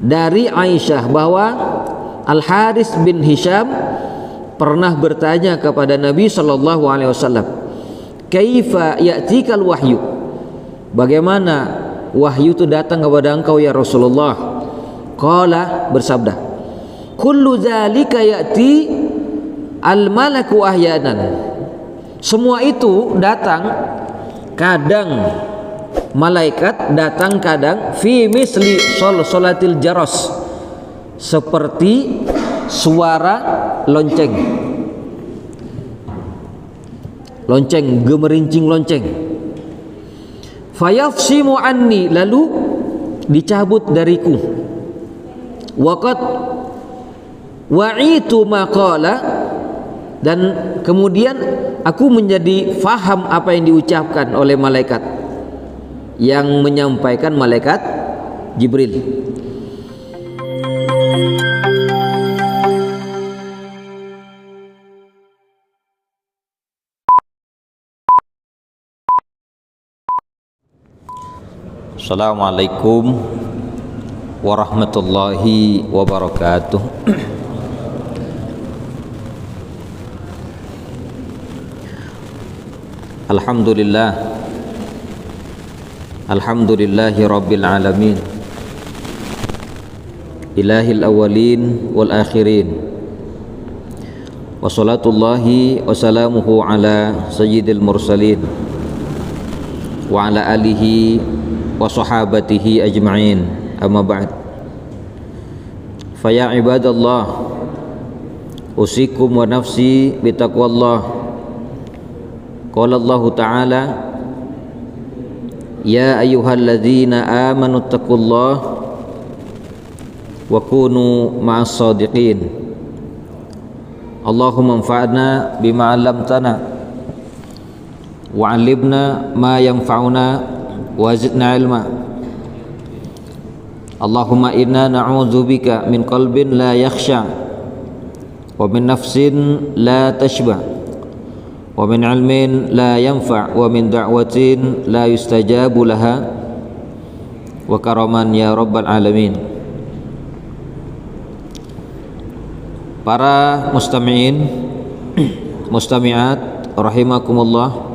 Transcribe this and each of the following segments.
dari Aisyah bahwa Al-Haris bin Hisham pernah bertanya kepada Nabi sallallahu alaihi wasallam, "Kaifa ya'tikal wahyu?" Bagaimana wahyu itu datang kepada engkau ya Rasulullah? Qala, bersabda, "Kullu dzalika ya'ti al-malaku ahyanan." Semua itu datang, kadang malaikat datang, kadang fi misli salatil jaros, seperti suara lonceng, gemerincing lonceng. Fayafsimu anni, lalu dicabut dariku. Waqad wa'itu maqala, dan kemudian aku menjadi faham apa yang diucapkan oleh malaikat yang menyampaikan malaikat Jibril. Assalamualaikum warahmatullahi wabarakatuh. Alhamdulillahi rabbil alamin, ilahil awwalin wal akhirin, wassalatullahi wassalamuhu ala sayyidil mursalin wa ala alihi wa sahabatihi ajma'in, amma ba'd. Faya ibadallah, usikum wa nafsi bitaqwallah. Qala Allah ta'ala, ya ayyuhalladzina amanu taqullah wa kunu ma'as shadiqin. Allahumma anfa'na bima 'allamtana wa 'allimna ma yanfa'una wa zidna ilma. Allahumma inna na'udzubika min qalbin la yakhsha wa min nafsin la tashba wa min ilmin la yanfa' wa min da'watin la yustajabu laha wa karaman ya rabbal alamin. Para mustami'in mustami'at rahimakumullah,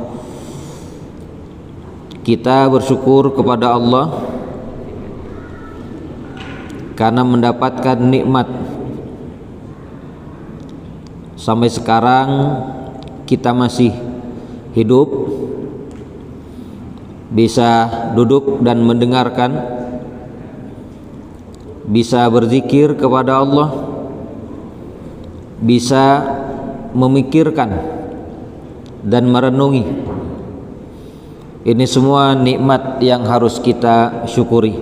kita bersyukur kepada Allah karena mendapatkan nikmat sampai sekarang kita masih hidup, bisa duduk dan mendengarkan, bisa berzikir kepada Allah, bisa memikirkan dan merenungi. Ini semua nikmat yang harus kita syukuri.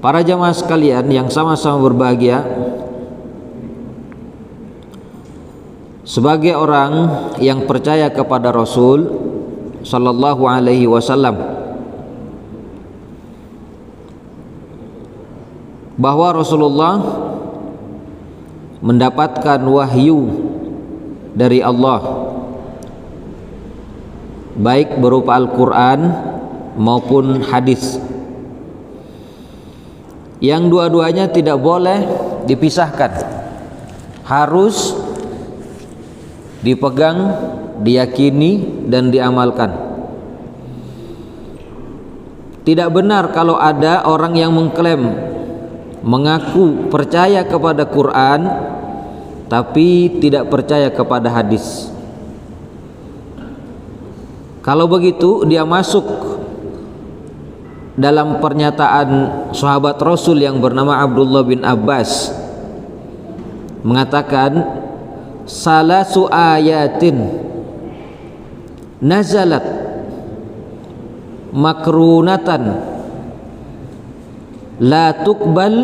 Para jamaah sekalian yang sama-sama berbahagia, sebagai orang yang percaya kepada Rasul sallallahu alaihi wasallam bahwa Rasulullah mendapatkan wahyu dari Allah, baik berupa Al-Quran maupun hadis, yang dua-duanya tidak boleh dipisahkan, harus dipegang, diyakini dan diamalkan. Tidak benar kalau ada orang yang mengklaim, mengaku percaya kepada Quran tapi tidak percaya kepada hadis. Kalau begitu dia masuk dalam pernyataan sahabat Rasul yang bernama Abdullah bin Abbas, mengatakan salasu ayatin nazalat makrunatan la tuqbal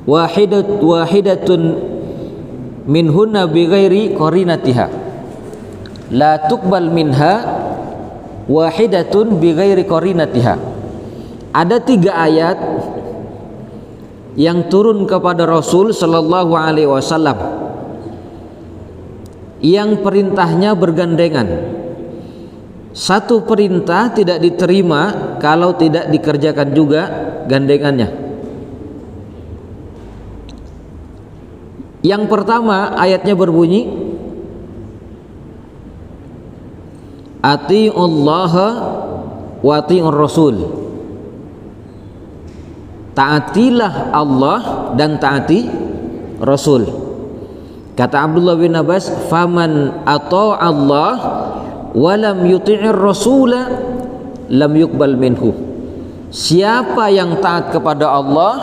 wahidatun minhunna bighairi qarinatiha. La tuqbal minha wahidatun bighairi qarinatiha. Ada 3 ayat yang turun kepada Rasul sallallahu alaihi wasallam yang perintahnya bergandengan. Satu perintah tidak diterima kalau tidak dikerjakan juga gandengannya. Yang pertama ayatnya berbunyi Ati'ullaha wa ati'ur rasul. Taatilah Allah dan taati Rasul. Kata Abdullah bin Abbas, faman ata'a Allah wa lam yuti'ir rasula lam yuqbal minhu. Siapa yang taat kepada Allah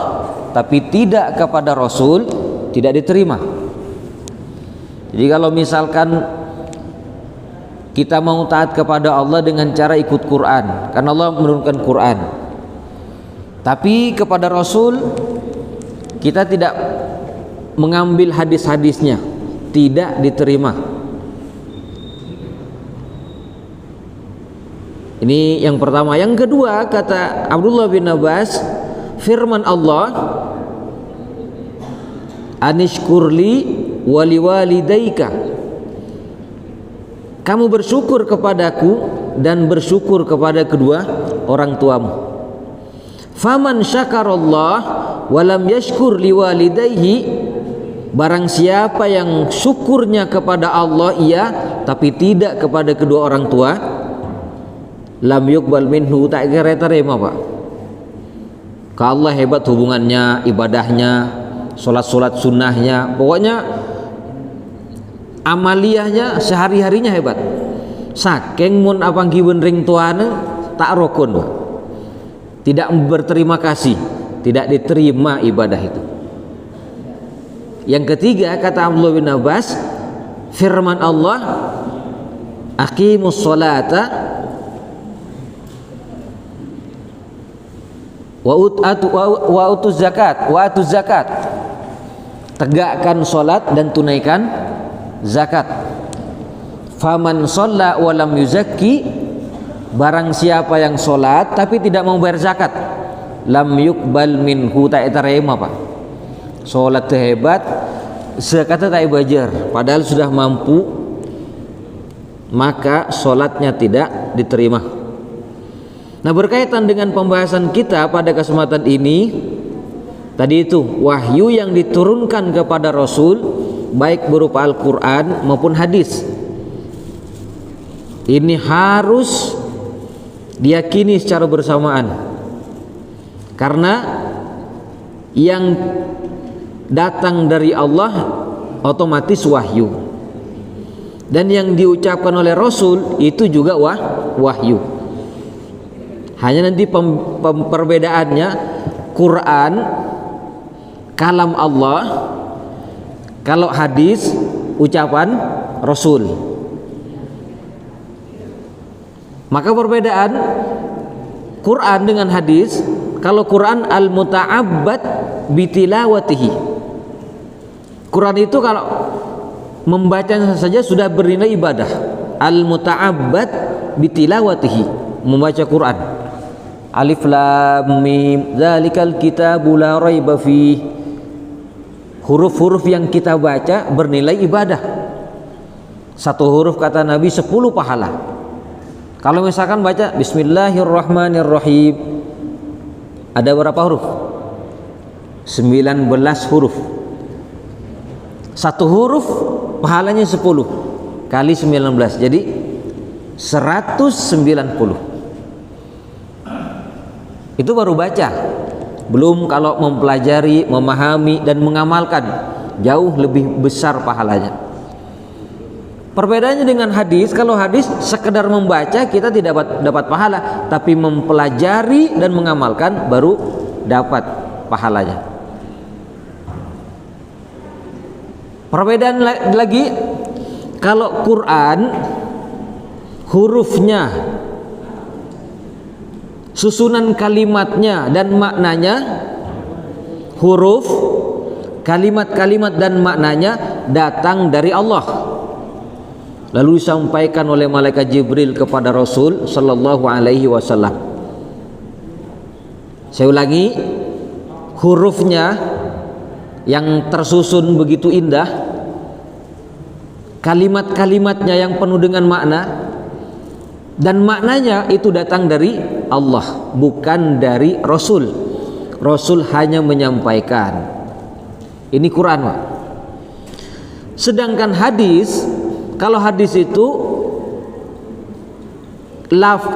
tapi tidak kepada Rasul, tidak diterima. Jadi kalau misalkan kita mau taat kepada Allah dengan cara ikut Quran, karena Allah menurunkan Quran, tapi kepada Rasul kita tidak mengambil hadis-hadisnya, tidak diterima. Ini yang pertama. Yang kedua, kata Abdullah bin Abbas, firman Allah, anishkurli waliwalidayka, kamu bersyukur kepadaku dan bersyukur kepada kedua orang tuamu. Faman syakarallah walam yashkur liwalidayhi, barang siapa yang syukurnya kepada Allah iya tapi tidak kepada kedua orang tua, lam yuqbal minhu, tak kira terima Pak. Ke Allah hebat hubungannya, ibadahnya, sholat sunnahnya, pokoknya amaliyahnya sehari-harinya hebat. Saking mun apanggiweun ring tuana tak rokon Pak. Tidak berterima kasih, tidak diterima ibadah itu. Yang ketiga, kata Abdullah bin Abbas, firman Allah, aqimus sholata wa utuz zakat, tegakkan sholat dan tunaikan zakat. Faman shalla wa lam yuzakki, barang siapa yang sholat tapi tidak mau bayar zakat, lam yuqbal minhu, tak terima Pak. Sholat hebat, zakatnya tak bajar, padahal sudah mampu, maka sholatnya tidak diterima. Nah, berkaitan dengan pembahasan kita pada kesempatan ini, tadi itu wahyu yang diturunkan kepada Rasul, baik berupa Al-Quran maupun hadis, ini harus diyakini secara bersamaan, karena yang datang dari Allah otomatis wahyu, dan yang diucapkan oleh Rasul itu juga wahyu. Hanya nanti perbedaannya, Quran kalam Allah, kalau hadis ucapan Rasul. Maka perbedaan Quran dengan hadis, kalau Quran al-muta'abbad bitilawatihi, Quran itu kalau membacanya saja sudah bernilai ibadah. Al-muta'abbad bitilawatihi, membaca Quran. Alif lam mim dzalikal kitabu la raiba fih, huruf-huruf yang kita baca bernilai ibadah. Satu huruf kata Nabi 10 pahala. Kalau misalkan baca Bismillahirrahmanirrahim, ada berapa huruf? 19 huruf. Satu huruf pahalanya 10 kali 19, jadi 190. Itu baru baca, belum kalau mempelajari, memahami dan mengamalkan, jauh lebih besar pahalanya. Perbedaannya dengan hadis, kalau hadis sekedar membaca kita tidak dapat pahala, tapi mempelajari dan mengamalkan baru dapat pahalanya. Perbedaan lagi, kalau Quran hurufnya, susunan kalimatnya dan maknanya, huruf, kalimat-kalimat dan maknanya datang dari Allah, lalu disampaikan oleh malaikat Jibril kepada Rasul sallallahu alaihi wasallam. Saya ulangi, hurufnya yang tersusun begitu indah, kalimat-kalimatnya yang penuh dengan makna, dan maknanya itu datang dari Allah, bukan dari Rasul. Rasul hanya menyampaikan. Ini Quran, Pak. Sedangkan hadis, kalau hadis itu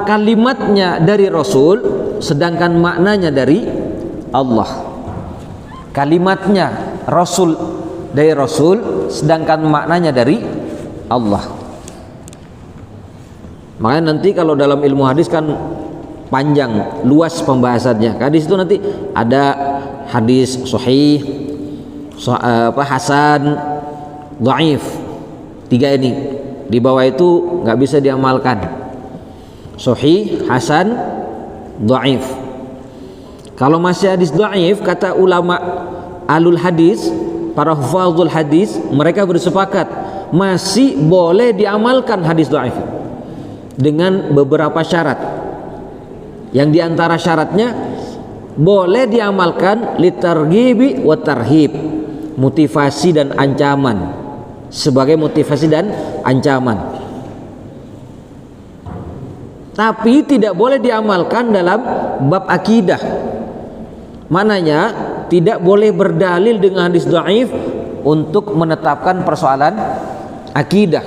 kalimatnya dari Rasul, sedangkan maknanya dari Allah. Kalimatnya Rasul dari Rasul, sedangkan maknanya dari Allah. Makanya nanti kalau dalam ilmu hadis kan panjang, luas pembahasannya. Hadis itu nanti ada hadis sahih, hasan, dhaif. Tiga ini. Di bawah itu nggak bisa diamalkan. Sahih, hasan, dhaif. Kalau masih hadis dhaif, kata ulama alul hadis, para hufazul hadis, mereka bersepakat masih boleh diamalkan hadis dhaif dengan beberapa syarat. Yang diantara syaratnya boleh diamalkan litarghibi wa tarhib, motivasi dan ancaman, sebagai motivasi dan ancaman. Tapi tidak boleh diamalkan dalam bab akidah. Mananya tidak boleh berdalil dengan hadis dhaif untuk menetapkan persoalan akidah.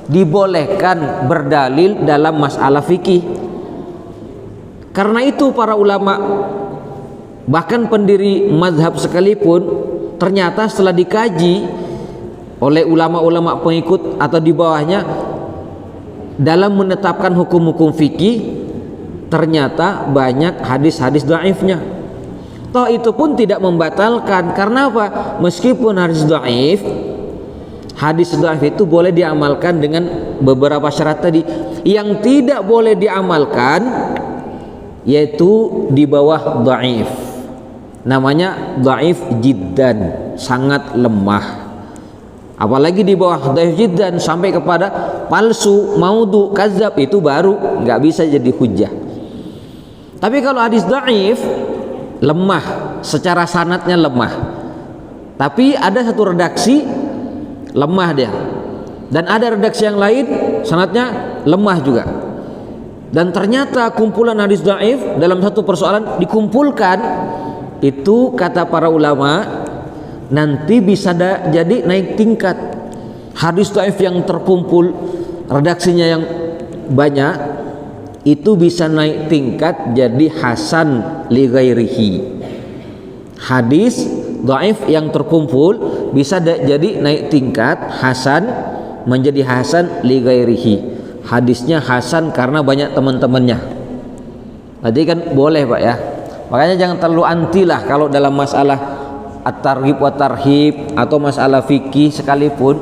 Dibolehkan berdalil dalam masalah fikih. Karena itu para ulama, bahkan pendiri mazhab sekalipun, ternyata setelah dikaji oleh ulama-ulama pengikut atau di bawahnya dalam menetapkan hukum-hukum fikih, ternyata banyak hadis-hadis dhaifnya. Toh itu pun tidak membatalkan. Karena apa? Meskipun hadis dhaif, hadis dhaif itu boleh diamalkan dengan beberapa syarat tadi. Yang tidak boleh diamalkan yaitu di bawah dhaif. Namanya dhaif jiddan, sangat lemah. Apalagi di bawah dhaif jiddan sampai kepada palsu, maudhu, kadzab, itu baru nggak bisa jadi hujjah. Tapi kalau hadis dhaif, lemah, secara sanadnya lemah, tapi ada satu redaksi lemah dia, dan ada redaksi yang lain sanadnya lemah juga. Dan ternyata kumpulan hadis dhaif dalam satu persoalan dikumpulkan, itu kata para ulama nanti bisa jadi naik tingkat. Hadis dhaif yang terkumpul, redaksinya yang banyak, itu bisa naik tingkat jadi hasan li ghairihi. Hadis dhaif yang terkumpul bisa jadi naik tingkat hasan menjadi hasan li ghairihi. Hadisnya hasan karena banyak teman-temannya. Tadi kan boleh, Pak, ya. Makanya jangan terlalu anti lah kalau dalam masalah at-targhib wa tarhib atau masalah fikih sekalipun,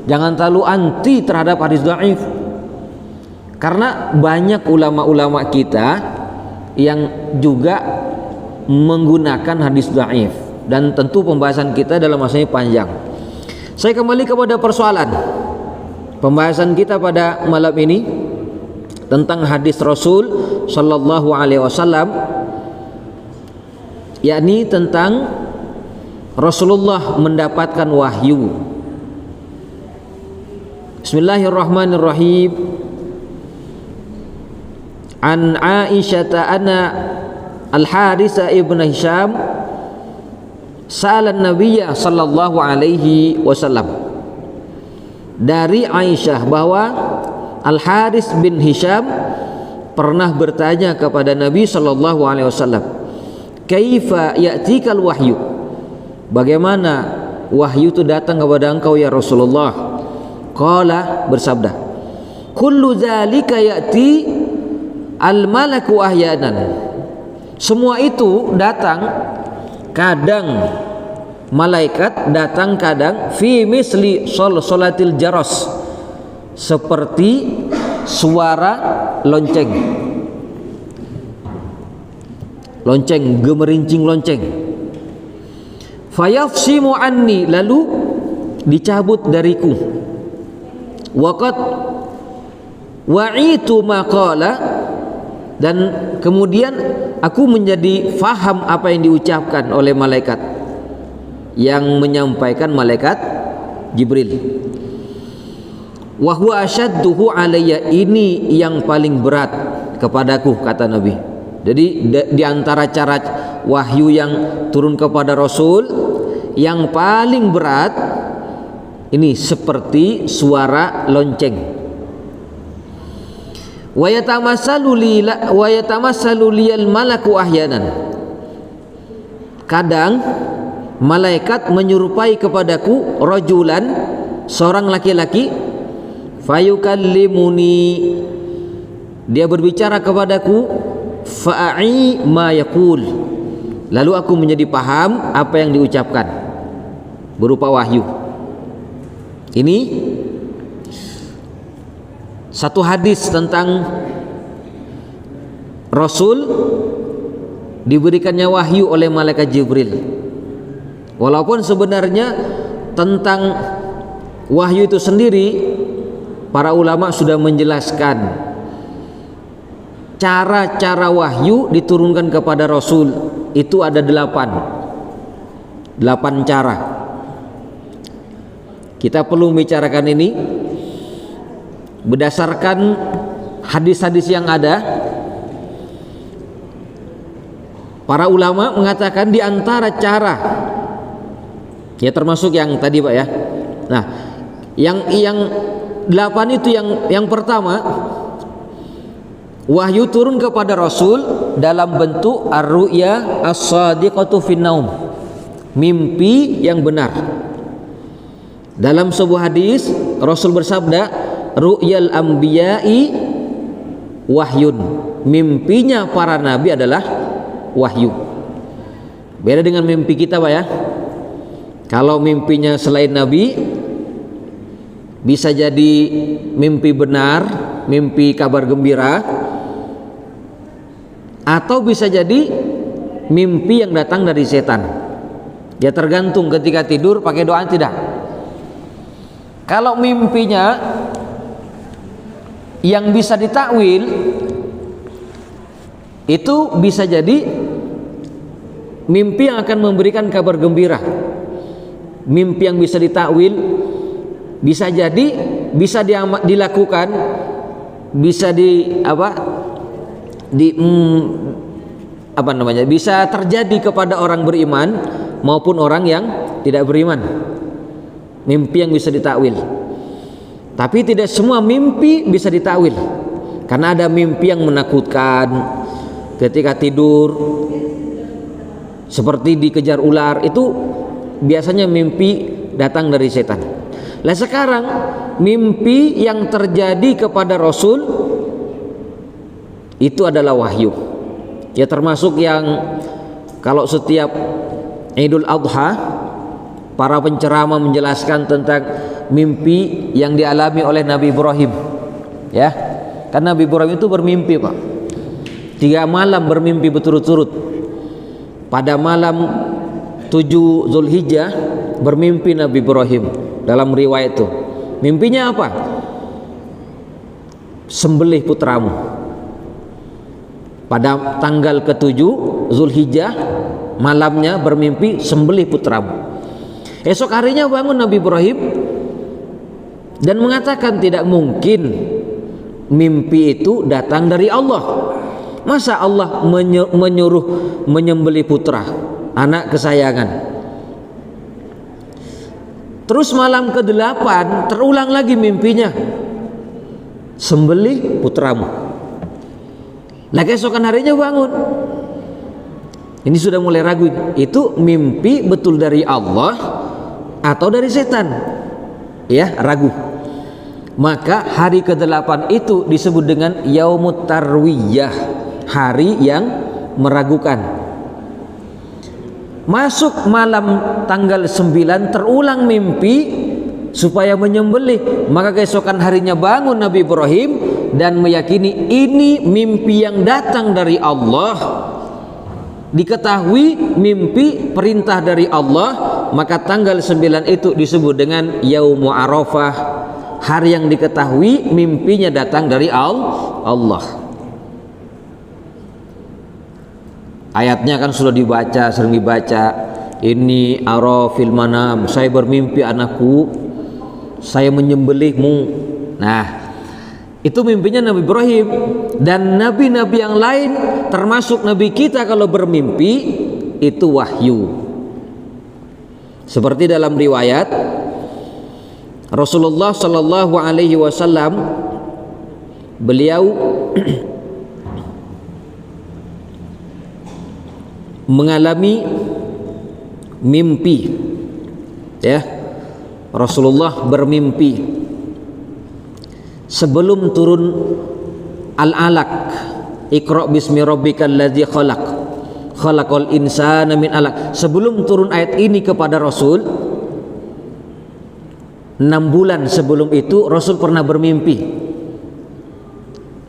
jangan terlalu anti terhadap hadis dhaif. Karena banyak ulama-ulama kita yang juga menggunakan hadis dhaif, dan tentu pembahasan kita dalam masa ini panjang. Saya kembali kepada persoalan pembahasan kita pada malam ini tentang hadis Rasul sallallahu alaihi wasallam, yakni tentang Rasulullah mendapatkan wahyu. Bismillahirrahmanirrahim. An Aisyah anna Al-Harisa ibn Hisham sa'ala an-nabiyya sallallahu alaihi wasallam. Dari Aisyah bahwa Al-Haris bin Hisham pernah bertanya kepada Nabi sallallahu alaihi wasallam, "Kaifa ya'tikal wahyu?" Bagaimana wahyu itu datang kepada engkau ya Rasulullah? Qala, bersabda, "Kullu dzalika ya'ti al-malaku ahyanan." Semua itu datang, kadang malaikat datang, kadang fi misli salatil jaros, seperti suara lonceng, gemerincing lonceng. Fayafsimu anni, lalu dicabut dariku. Waqad wa'itu maqala, dan kemudian aku menjadi faham apa yang diucapkan oleh malaikat yang menyampaikan malaikat Jibril. wa huwa ashadduhu alayya, ini yang paling berat kepadaku, kata Nabi. Jadi di antara cara wahyu yang turun kepada Rasul, yang paling berat ini seperti suara lonceng. Wa yatamassalu liyal malaku ahyanan, kadang malaikat menyerupai kepadaku rajulan, seorang laki-laki, fayukallimuni, dia berbicara kepadaku, fa'ai ma yaqul, lalu aku menjadi paham apa yang diucapkan berupa wahyu. Ini satu hadis tentang Rasul diberikannya wahyu oleh malaikat Jibril. Walaupun sebenarnya tentang wahyu itu sendiri para ulama sudah menjelaskan cara-cara wahyu diturunkan kepada Rasul itu ada 8 cara. Kita perlu membicarakan ini berdasarkan hadis-hadis yang ada. Para ulama mengatakan di antara cara, ya termasuk yang tadi Pak ya. Nah, yang 8 itu yang pertama, wahyu turun kepada Rasul dalam bentuk ar-ru'ya as-sadiqatu fin naum, mimpi yang benar. Dalam sebuah hadis Rasul bersabda, ru'yal anbiya'i wahyun, mimpinya para nabi adalah wahyu. Beda dengan mimpi kita Pak ya. Kalau mimpinya selain nabi bisa jadi mimpi benar, mimpi kabar gembira, atau bisa jadi mimpi yang datang dari setan. Ya tergantung ketika tidur pakai doa tidak. Kalau mimpinya yang bisa ditakwil, itu bisa jadi mimpi yang akan memberikan kabar gembira. Mimpi yang bisa ditakwil bisa jadi bisa dilakukan, bisa bisa terjadi kepada orang beriman maupun orang yang tidak beriman. Mimpi yang bisa ditakwil. Tapi tidak semua mimpi bisa ditakwil, karena ada mimpi yang menakutkan ketika tidur, seperti dikejar ular, itu biasanya mimpi datang dari setan. Lah sekarang mimpi yang terjadi kepada Rasul itu adalah wahyu. Ya termasuk yang kalau setiap Idul Adha para penceramah menjelaskan tentang mimpi yang dialami oleh Nabi Ibrahim. Ya, karena Nabi Ibrahim itu bermimpi Pak. 3 malam bermimpi berturut-turut. Pada malam 7 Zulhijjah bermimpi Nabi Ibrahim. Dalam riwayat itu mimpinya apa? Sembelih putramu. Pada tanggal ke-7 Zulhijjah malamnya bermimpi sembelih putramu. Esok harinya bangun Nabi Ibrahim dan mengatakan tidak mungkin mimpi itu datang dari Allah. Masa Allah menyuruh menyembelih putra, anak kesayangan? Terus malam ke-8 terulang lagi mimpinya, sembelih putramu. Nah keesokan harinya bangun, ini sudah mulai ragu, itu mimpi betul dari Allah atau dari setan? Ya, ragu. Maka hari ke-8 itu disebut dengan Yaumut Tarwiyah, hari yang meragukan. Masuk malam tanggal 9 terulang mimpi supaya menyembelih, maka keesokan harinya bangun Nabi Ibrahim dan meyakini ini mimpi yang datang dari Allah. Diketahui mimpi perintah dari Allah, maka tanggal 9 itu disebut dengan Yaumu Arafah, hari yang diketahui mimpinya datang dari Allah. Ayatnya kan sudah dibaca, sering dibaca. Ini arafil manam, saya bermimpi anakku, saya menyembelihmu Nah, itu mimpinya Nabi Ibrahim. Dan nabi-nabi yang lain termasuk nabi kita kalau bermimpi itu wahyu. Seperti dalam riwayat Rasulullah Shallallahu Alaihi Wasallam, beliau mengalami mimpi, ya. Rasulullah bermimpi sebelum turun Al-Alaq, Iqra bismi rabbikal ladzi khalaq, khalaqal insana min alaq. Sebelum turun ayat ini kepada Rasul, 6 bulan sebelum itu Rasul pernah bermimpi.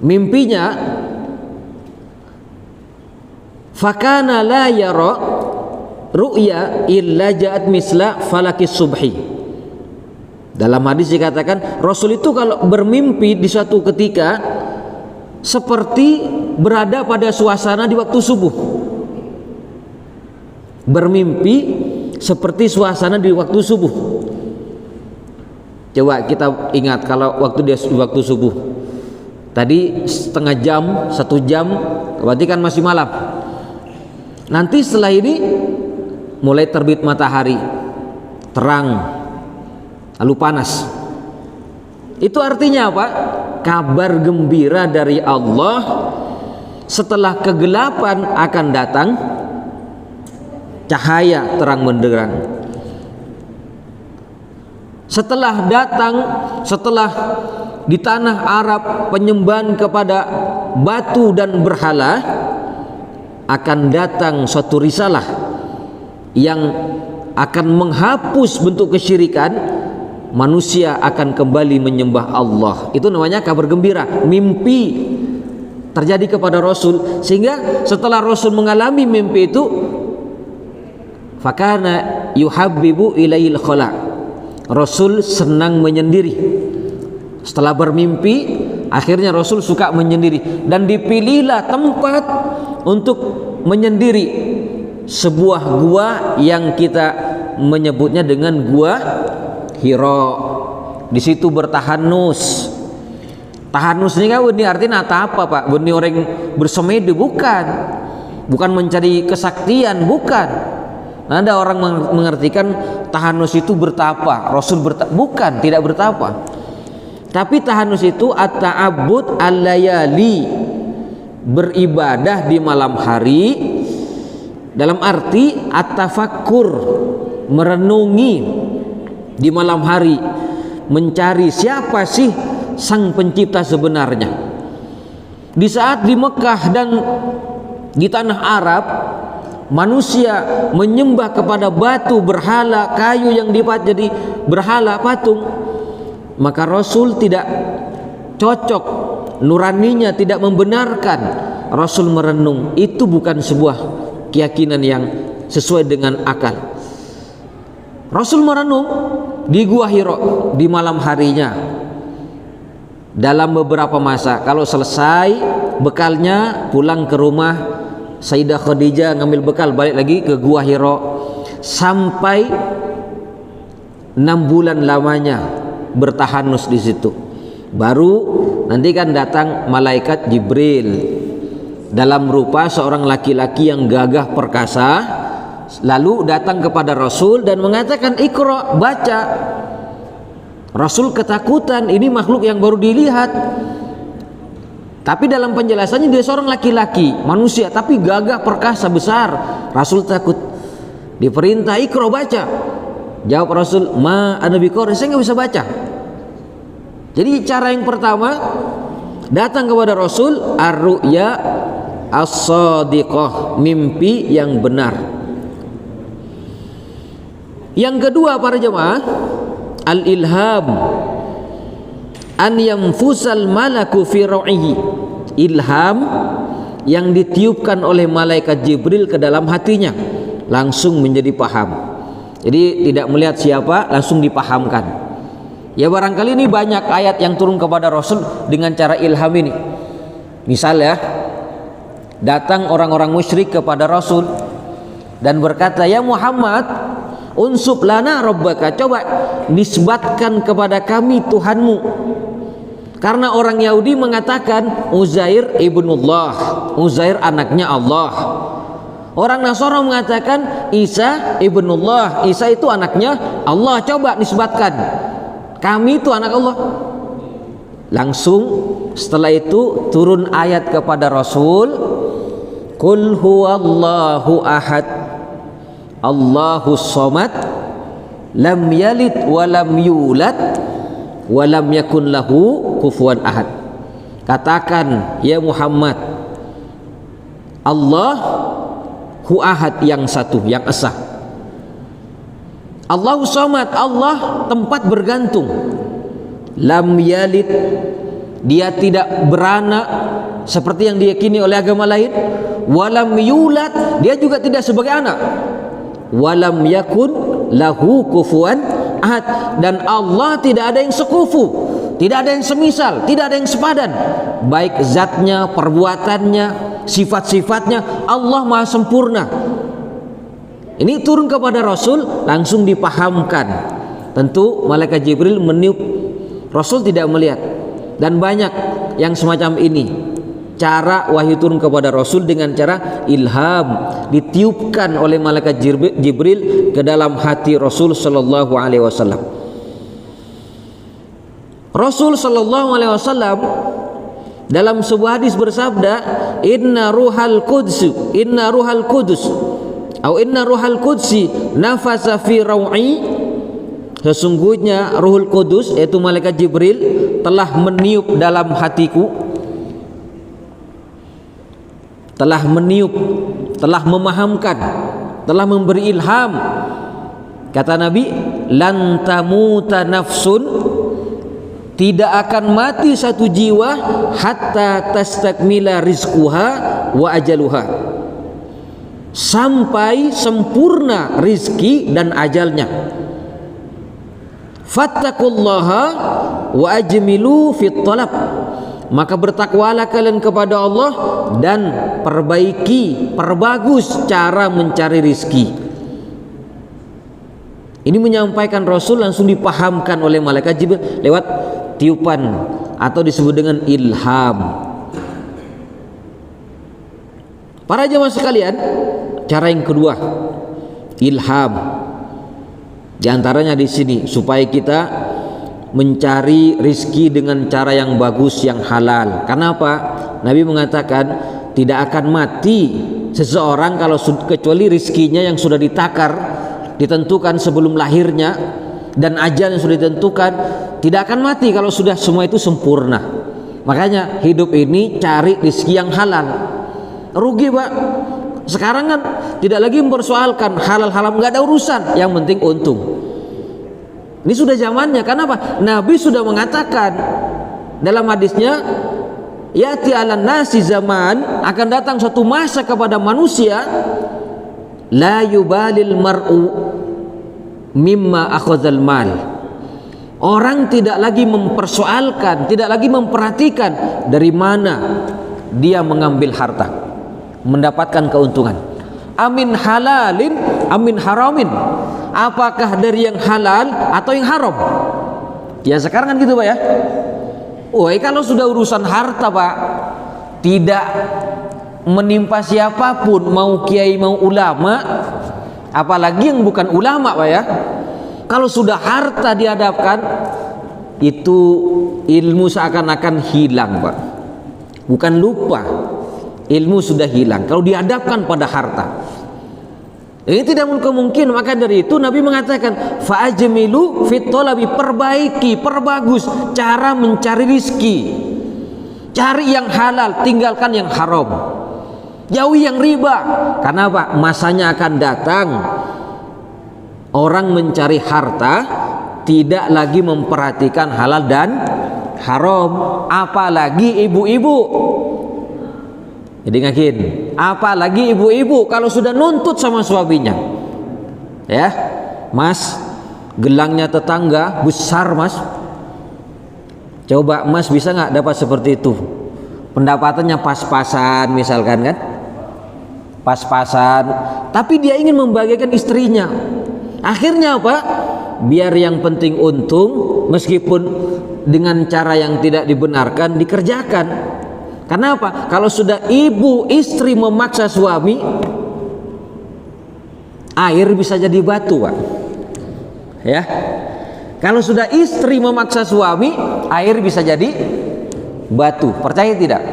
Mimpinya, fakana la yara ru'ya illa ja'at misla falakis subhi. Dalam hadis dikatakan Rasul itu kalau bermimpi di suatu ketika seperti berada pada suasana di waktu subuh. Bermimpi seperti suasana di waktu subuh. Coba kita ingat kalau waktu dia waktu subuh. Tadi setengah jam, 1 jam, berarti kan masih malam. Nanti setelah ini mulai terbit matahari, terang, lalu panas. Itu artinya apa? Kabar gembira dari Allah, setelah kegelapan akan datang cahaya terang benderang. Setelah di tanah Arab penyembahan kepada batu dan berhala, akan datang suatu risalah yang akan menghapus bentuk kesyirikan. Manusia akan kembali menyembah Allah. Itu namanya kabar gembira. Mimpi terjadi kepada Rasul, sehingga setelah Rasul mengalami mimpi itu, fakana yuhabbibu ilail khala, Rasul senang menyendiri. Setelah bermimpi, akhirnya Rasul suka menyendiri, dan dipilihlah tempat untuk menyendiri, sebuah gua yang kita menyebutnya dengan gua Hira. Di situ bertahanus. Tahanus ini kan ini artinya apa Pak? Benih orang bersemedi, bukan mencari kesaktian, bukan. Nah, ada orang mengartikan tahanus itu bertapa. Rasul bukan, tidak bertapa. Tapi tahanus itu at-ta'abbud al-layali, beribadah di malam hari, dalam arti at-tafakkur, merenungi di malam hari, mencari siapa sih sang pencipta sebenarnya. Di saat di Mekah dan di tanah Arab manusia menyembah kepada batu, berhala, kayu yang dibuat jadi berhala, patung, maka Rasul tidak cocok, nuraninya tidak membenarkan. Rasul merenung, itu bukan sebuah keyakinan yang sesuai dengan akal. Rasul merenung di Gua Hira di malam harinya dalam beberapa masa. Kalau selesai bekalnya, pulang ke rumah Sayyidah Khadijah, ngambil bekal, balik lagi ke Gua Hira, sampai 6 bulan lamanya bertahanus di situ. Baru nanti kan datang malaikat Jibril dalam rupa seorang laki-laki yang gagah perkasa, lalu datang kepada Rasul dan mengatakan, Iqra, baca. Rasul ketakutan, ini makhluk yang baru dilihat. Tapi dalam penjelasannya dia seorang laki-laki, manusia, tapi gagah perkasa besar. Rasul takut. Diperintah, Iqra, baca. Jawab Rasul, ma ana biqari, saya nggak bisa baca. Jadi cara yang pertama, datang kepada Rasul, ar-ru'ya as-sadiqah, mimpi yang benar. Yang kedua para jemaah, al-ilham, an yanfusal malaku fi ru'ihi, ilham yang ditiupkan oleh malaikat Jibril ke dalam hatinya, langsung menjadi paham. Jadi tidak melihat siapa, langsung dipahamkan. Ya barangkali ini banyak ayat yang turun kepada Rasul dengan cara ilham ini. Misalnya datang orang-orang musyrik kepada Rasul dan berkata, ya Muhammad, unsub lana rabbaka, coba nisbatkan kepada kami Tuhanmu. Karena orang Yahudi mengatakan Uzair ibnullah, Uzair anaknya Allah. Orang Nasara mengatakan Isa ibnullah, Isa itu anaknya Allah. Coba nisbatkan, kami itu anak Allah. Langsung setelah itu turun ayat kepada Rasul, Qul huwallahu ahad, Allahus somad, lam yalid wa lam yulad wa lam yakun lahu kufuwan ahad. Katakan ya Muhammad, Allah hu ahad, yang satu, yang esa. Allahus somad, Allah tempat bergantung. Lam yalid, dia tidak beranak seperti yang diyakini oleh agama lain. Walam yulad, dia juga tidak sebagai anak. Walam yakun lahu kufuwan ahad, dan Allah tidak ada yang sekufu, tidak ada yang semisal, tidak ada yang sepadan, baik zatnya, perbuatannya, sifat-sifatnya. Allah maha sempurna. Ini turun kepada Rasul, langsung dipahamkan. Tentu malaikat Jibril meniup, Rasul tidak melihat. Dan banyak yang semacam ini, cara wahyu turun kepada Rasul dengan cara ilham, ditiupkan oleh malaikat Jibril ke dalam hati Rasul sallallahu alaihi wasallam. Rasul sallallahu alaihi wasallam dalam sebuah hadis bersabda, inna ruhal qudsi nafasa fi raw'i, sesungguhnya Ruhul Qudus yaitu malaikat Jibril telah meniup dalam hatiku, telah meniup, telah memahamkan, telah memberi ilham. Kata Nabi, lan tamuta nafsun, tidak akan mati satu jiwa hatta tastakmila rizquha wa ajaluha, sampai sempurna rizki dan ajalnya. Fattaqullaha wa ajmilu fit talab, maka bertakwalah kalian kepada Allah dan perbagus cara mencari rizki. Ini menyampaikan Rasul, langsung dipahamkan oleh malaikat Jibril lewat tiupan atau disebut dengan ilham. Para jemaah sekalian, cara yang kedua, ilham. Di antaranya di sini supaya kita mencari rizki dengan cara yang bagus, yang halal. Kenapa? Nabi mengatakan tidak akan mati seseorang kalau kecuali rizkinya yang sudah ditentukan sebelum lahirnya, dan ajal yang sudah ditentukan, tidak akan mati kalau sudah semua itu sempurna. Makanya hidup ini cari rizki yang halal. Rugi Pak, sekarang kan tidak lagi mempersoalkan halal haram, nggak ada urusan, yang penting untung. Ini sudah zamannya. Kenapa? Nabi sudah mengatakan dalam hadisnya, yati ala nasi zaman, akan datang suatu masa kepada manusia, la yubalil mar'u mimma akhadzal mal, orang tidak lagi mempersoalkan, tidak lagi memperhatikan dari mana dia mengambil harta, mendapatkan keuntungan. Amin halalin, amin haramin, apakah dari yang halal atau yang haram? Ya sekarang kan gitu Pak ya. Woi, kalau sudah urusan harta Pak, tidak menimpa siapapun, mau kiai mau ulama, apalagi yang bukan ulama Pak ya. Kalau sudah harta dihadapkan, itu ilmu seakan-akan hilang Pak. Bukan lupa, ilmu sudah hilang kalau dihadapkan pada harta. Ini tidak mungkin. Maka dari itu Nabi mengatakan fa'ajmilu fit talabi, perbaiki, perbagus cara mencari rizki. Cari yang halal, tinggalkan yang haram. Jauhi yang riba. Karena apa? Masanya akan datang orang mencari harta tidak lagi memperhatikan halal dan haram, apalagi ibu-ibu. Jadi ngakin, apalagi ibu-ibu kalau sudah nuntut sama suaminya, ya Mas, gelangnya tetangga besar Mas, coba Mas bisa nggak dapat seperti itu, pendapatannya pas-pasan misalkan kan, pas-pasan, tapi dia ingin membahagiakan istrinya. Akhirnya apa? Biar yang penting untung, meskipun dengan cara yang tidak dibenarkan dikerjakan. Kenapa? Kalau sudah ibu istri memaksa suami, air bisa jadi batu, Pak. Ya. Kalau sudah istri memaksa suami, air bisa jadi batu. Percaya tidak?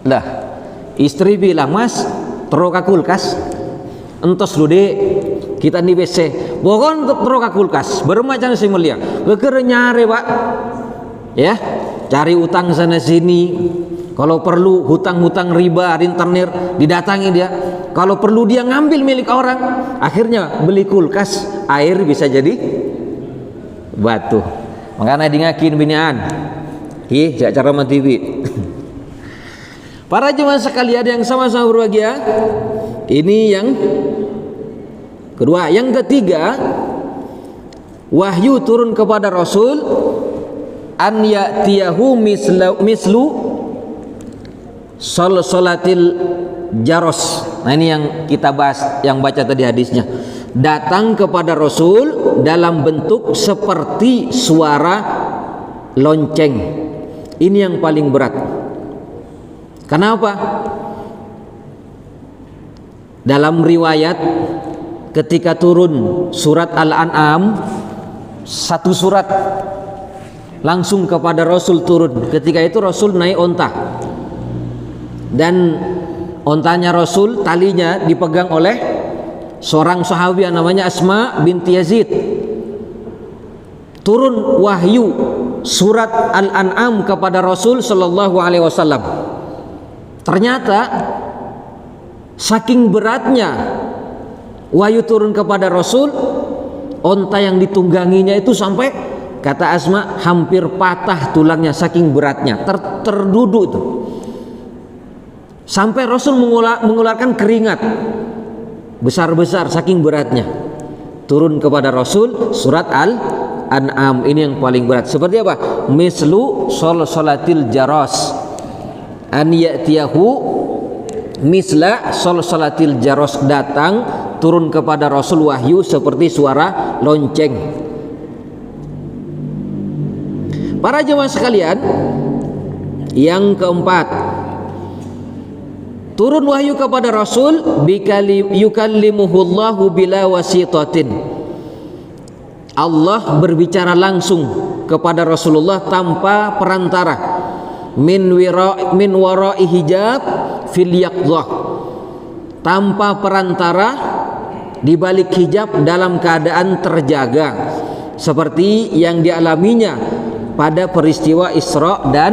Lah, istri bilang, "Mas, teroka kulkas." Entos lu deh, kita di WC. Bokon teroka kulkas. Bermacam si mulia. Beker nyare, Pak. Ya, cari utang sana sini. Kalau perlu hutang-hutang riba, rentenir, didatangi dia. Kalau perlu dia ngambil milik orang. Akhirnya beli kulkas, air bisa jadi batu. Makanya dingakin binian. Ih, jak cara mati TV. Para jemaah sekalian yang sama-sama berbahagia, ini yang kedua. Yang ketiga, wahyu turun kepada Rasul an ya'tiyahu mislu salatil jaros. Nah, ini yang kita bahas, yang baca tadi hadisnya. Datang kepada Rasul dalam bentuk seperti suara lonceng. Ini yang paling berat. Kenapa? Dalam riwayat ketika turun surat Al-An'am, satu surat langsung kepada Rasul turun. Ketika itu Rasul naik onta, dan ontanya Rasul talinya dipegang oleh seorang sahabiah namanya Asma binti Yazid. Turun wahyu surat Al-An'am kepada Rasul sallallahu alaihi wasallam. Ternyata saking beratnya wahyu turun kepada Rasul, onta yang ditungganginya itu sampai, kata Asma, hampir patah tulangnya saking beratnya, terduduk itu. Sampai Rasul mengeluarkan keringat besar-besar saking beratnya. Turun kepada Rasul surat Al-An'am, ini yang paling berat. Seperti apa? Mislu salatil jaros, an ya'tiyahu misla salatil jaros. Datang turun kepada Rasul wahyu seperti suara lonceng. Para jemaah sekalian, yang keempat, turun wahyu kepada Rasul yukallimuhullahu bila wasitatin. Allah berbicara langsung kepada Rasulullah tanpa perantara. Min wara'i hijab fil yaqdhah. Tanpa perantara, di balik hijab, dalam keadaan terjaga, seperti yang dialaminya pada peristiwa Isra dan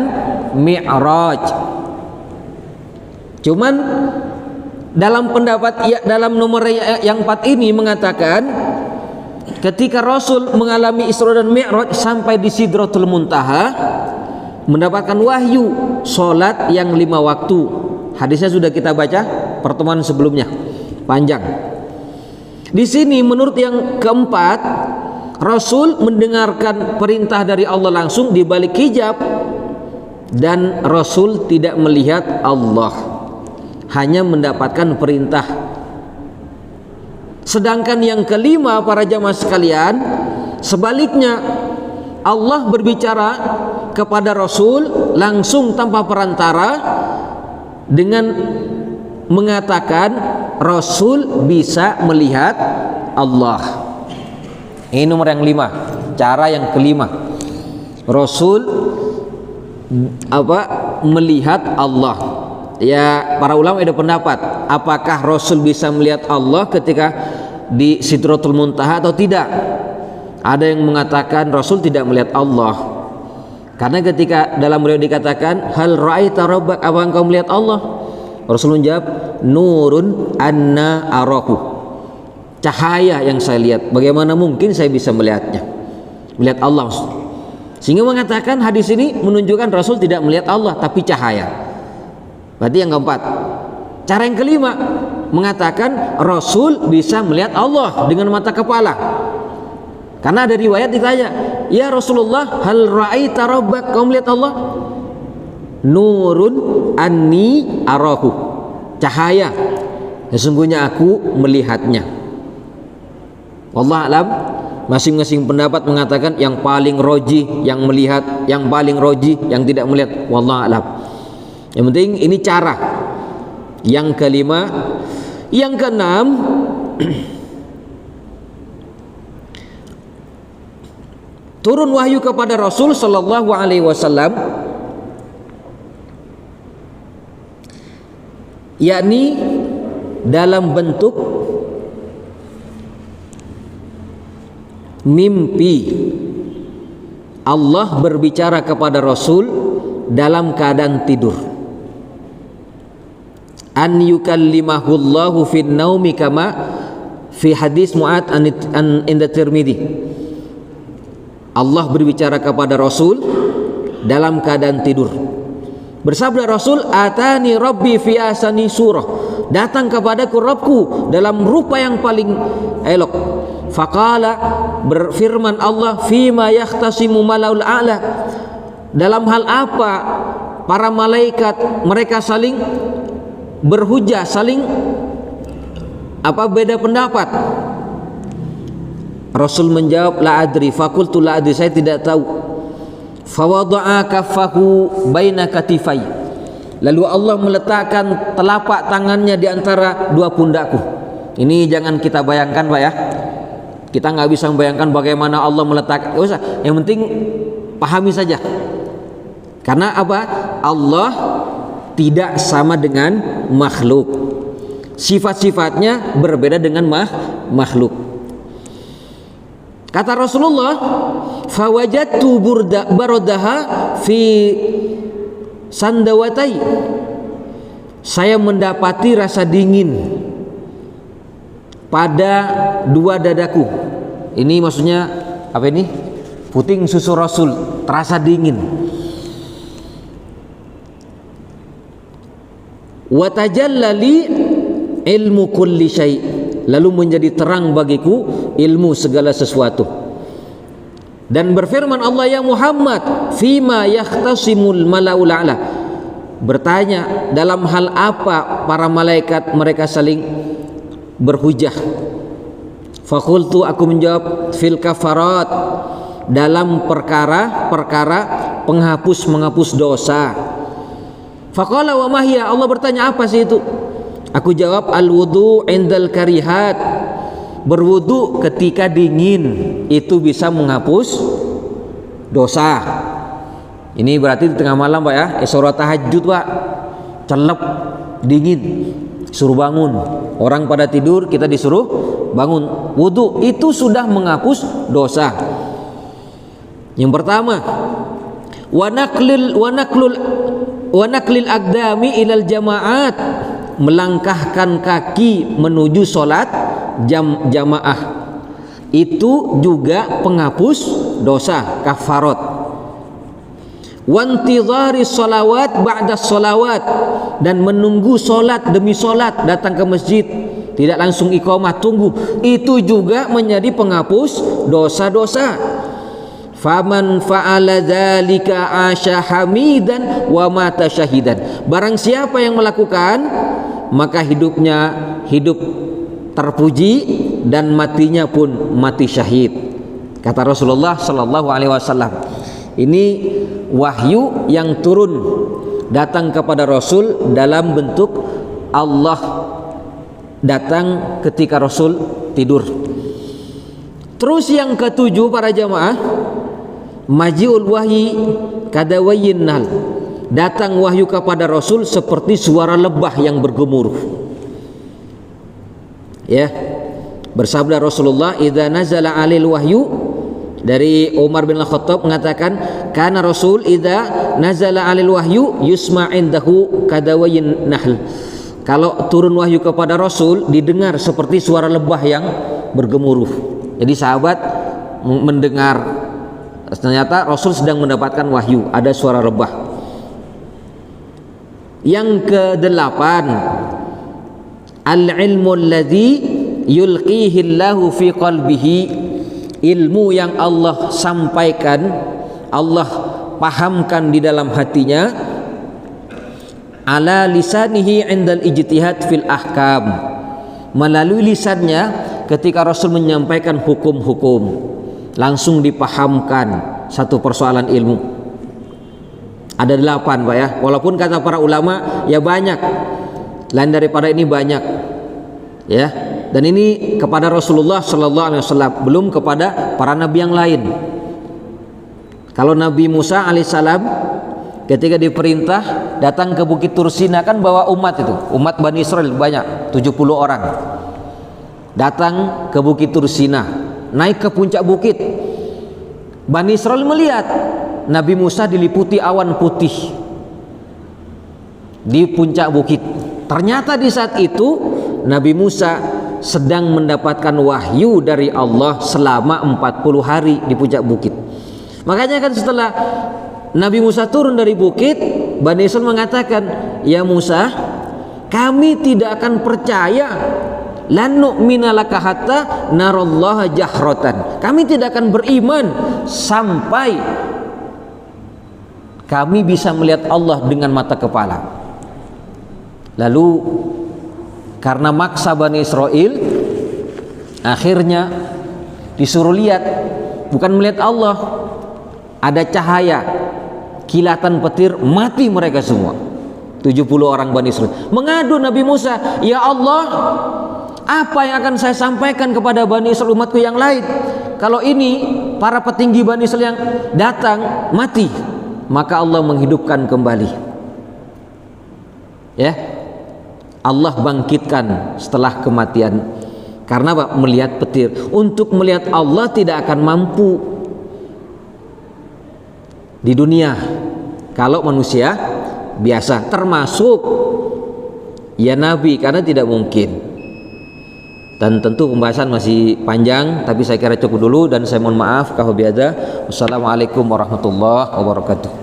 Mi'raj. Cuman dalam pendapat dalam nomor yang 4 ini mengatakan ketika Rasul mengalami Isra dan Mi'raj sampai di Sidratul Muntaha, mendapatkan wahyu solat yang 5 waktu. Hadisnya sudah kita baca pertemuan sebelumnya, panjang. Di sini menurut yang keempat, Rasul mendengarkan perintah dari Allah langsung di balik hijab, dan Rasul tidak melihat Allah, hanya mendapatkan perintah. Sedangkan yang kelima, para jamaah sekalian, sebaliknya, Allah berbicara kepada Rasul langsung tanpa perantara dengan mengatakan Rasul bisa melihat Allah. Ini nomor yang 5, cara yang kelima. Rasul melihat Allah. Ya, para ulama ada pendapat apakah Rasul bisa melihat Allah ketika di Sidratul Muntaha atau tidak. Ada yang mengatakan Rasul tidak melihat Allah, karena ketika dalam riwayat dikatakan hal ra'aita rabbak, apa engkau melihat Allah? Rasul menjawab, nurun anna arahu, cahaya yang saya lihat, bagaimana mungkin saya bisa melihatnya, melihat Allah. Sehingga mengatakan hadis ini menunjukkan Rasul tidak melihat Allah tapi cahaya. Berarti yang keempat. Cara yang kelima mengatakan Rasul bisa melihat Allah dengan mata kepala. Karena ada riwayat ditanya, ya Rasulullah, hal ra'aita rabbak, kau melihat Allah? Nurun anni arahu, cahaya, sesungguhnya aku melihatnya. Wallahu a'lam Masing-masing pendapat mengatakan yang paling roji yang melihat, yang paling roji yang tidak melihat. Wallahu a'lam. Yang penting ini cara. Yang kelima, yang keenam, turun wahyu kepada Rasul sallallahu alaihi wasallam, yakni dalam bentuk mimpi. Allah berbicara kepada Rasul dalam keadaan tidur. An yukallimahullahu fin naumi kama fi hadis Mu'ad an inda Tirmidzi. Allah berbicara kepada Rasul dalam keadaan tidur. Bersabda Rasul, atani rabbi fi asani surah, datang kepadaku Rabbku dalam rupa yang paling elok. Faqala, berfirman Allah, fima yahtasimu malaul a'la, dalam hal apa para malaikat mereka saling berhujah, saling beda pendapat. Rasul menjawab, la adri. Fakultu la adri, saya tidak tahu. Fawada'a kaffahu baina katifai, lalu Allah meletakkan telapak tangannya di antara dua pundakku. Ini jangan kita bayangkan Pak ya, kita nggak bisa membayangkan bagaimana Allah meletakkan. Gak usah, yang penting pahami saja. Karena apa? Allah tidak sama dengan makhluk, sifat-sifatnya berbeda dengan makhluk. Kata Rasulullah, fawajadtu baradaha fi sandawatai, saya mendapati rasa dingin pada dua dadaku. Ini maksudnya apa ini? Puting susu Rasul terasa dingin. Wa tajallali ilmu kulli syai', lalu menjadi terang bagiku ilmu segala sesuatu. Dan berfirman Allah, ya Muhammad, fima yahtasimul malaul a'la, bertanya dalam hal apa para malaikat mereka saling berhujah. Fakultu, aku menjawab, fil kafarat, dalam perkara menghapus dosa. Faqala wa mahya, Allah bertanya apa sih itu? Aku jawab, al wudu indal karihat, berwudu ketika dingin itu bisa menghapus dosa. Ini berarti di tengah malam Pak ya, sholat tahajud Pak, celep dingin, suruh bangun. Orang pada tidur, kita disuruh bangun. Wudu itu sudah menghapus dosa. Yang pertama, wa naklil aqdami ilal jamaat, melangkahkan kaki menuju sholat jamaah, itu juga penghapus dosa, kafarat. Wantidhari sholawat ba'da sholawat, dan menunggu sholat demi sholat, datang ke masjid tidak langsung iqamah, tunggu, itu juga menjadi penghapus dosa-dosa. Faman fa'ala dzalika asya hamidan wa mata syahidan, barang siapa yang melakukan, maka hidupnya hidup terpuji dan matinya pun mati syahid. Kata Rasulullah sallallahu alaihi wasallam. Ini wahyu yang turun datang kepada Rasul dalam bentuk Allah datang ketika Rasul tidur. Terus yang ketujuh para jamaah, majiul wahyi kadawayin nal, datang wahyu kepada Rasul seperti suara lebah yang bergemuruh. Ya, bersabda Rasulullah, idza nazala alil wahyu, dari Umar bin Khattab mengatakan, kana Rasul idza nazala alil wahyu yusma indahu kadawayin nahl, kalau turun wahyu kepada Rasul didengar seperti suara lebah yang bergemuruh. Jadi sahabat mendengar, ternyata Rasul sedang mendapatkan wahyu, ada suara lebah. Yang kedelapan, al-ilmu alladhi yulqihi Allahu fi qalbihi, ilmu yang Allah sampaikan, Allah pahamkan di dalam hatinya, ala lisanihi indal ijtihad fil ahkam, melalui lisannya ketika Rasul menyampaikan hukum-hukum. langsung dipahamkan satu persoalan ilmu. Ada 8 Pak ya, walaupun kata para ulama ya banyak, lain daripada ini banyak ya. Dan ini kepada Rasulullah Sallallahu Alaihi Wasallam, belum kepada para nabi yang lain. Kalau Nabi Musa alaihissalam ketika diperintah datang ke Bukit Tursina, kan bawa umat itu, umat Bani Israel banyak, 70 orang. Datang ke Bukit Tursina, naik ke puncak bukit. Bani Israel melihat Nabi Musa diliputi awan putih di puncak bukit. Ternyata di saat itu Nabi Musa sedang mendapatkan wahyu dari Allah selama 40 hari di puncak bukit. Makanya kan setelah Nabi Musa turun dari bukit, Bani Israel mengatakan, "Ya Musa, kami tidak akan percaya, lan nu'mina laka hatta narallaha jahratan." Kami tidak akan beriman sampai kami bisa melihat Allah dengan mata kepala. Lalu karena maksa Bani Israel, akhirnya disuruh lihat, bukan melihat Allah, ada cahaya, kilatan petir, mati mereka semua. 70 orang Bani Israel mengadu Nabi Musa, "Ya Allah, apa yang akan saya sampaikan kepada Bani Israel umatku yang lain? Kalau ini para petinggi Bani Israel yang datang mati, maka Allah menghidupkan kembali." Ya, Allah bangkitkan setelah kematian. Karena apa? Melihat petir. Untuk melihat Allah tidak akan mampu di dunia kalau manusia biasa, termasuk ya Nabi, karena tidak mungkin. Dan tentu pembahasan masih panjang, tapi saya kira cukup dulu dan saya mohon maaf kalau biada. Wassalamualaikum warahmatullahi wabarakatuh.